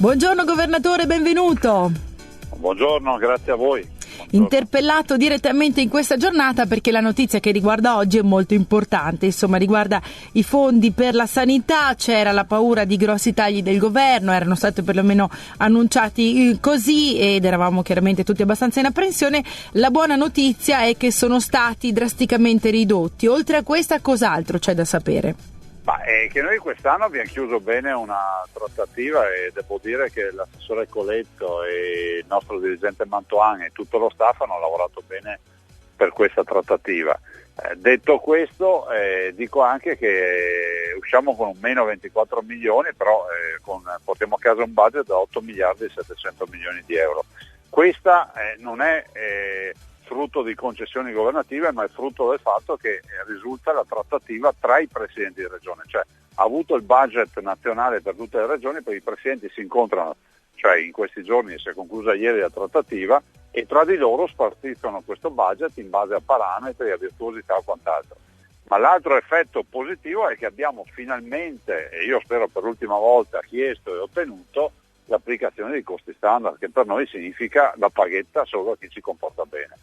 Buongiorno governatore, benvenuto. Buongiorno, grazie a voi. Interpellato direttamente in questa giornata perché la notizia che riguarda oggi è molto importante, insomma riguarda i fondi per la sanità. C'era la paura di grossi tagli del governo, erano stati perlomeno annunciati così ed eravamo chiaramente tutti abbastanza in apprensione. La buona notizia è che sono stati drasticamente ridotti. Oltre a questa, cos'altro c'è da sapere? È che noi quest'anno abbiamo chiuso bene una trattativa e devo dire che l'assessore Coletto e il nostro dirigente Mantoan e tutto lo staff hanno lavorato bene per questa trattativa. Detto questo, dico anche che usciamo con un meno 24 milioni, però portiamo a casa un budget da 8 miliardi e 700 milioni di euro. Questa non è frutto di concessioni governative, ma è frutto del fatto che risulta la trattativa tra i presidenti di regione, cioè ha avuto il budget nazionale per tutte le regioni, poi i presidenti si incontrano, cioè in questi giorni si è conclusa ieri la trattativa e tra di loro spartiscono questo budget in base a parametri, a virtuosità o quant'altro. Ma l'altro effetto positivo è che abbiamo finalmente, e io spero per l'ultima volta, chiesto e ottenuto l'applicazione dei costi standard, che per noi significa la paghetta solo a chi si comporta bene.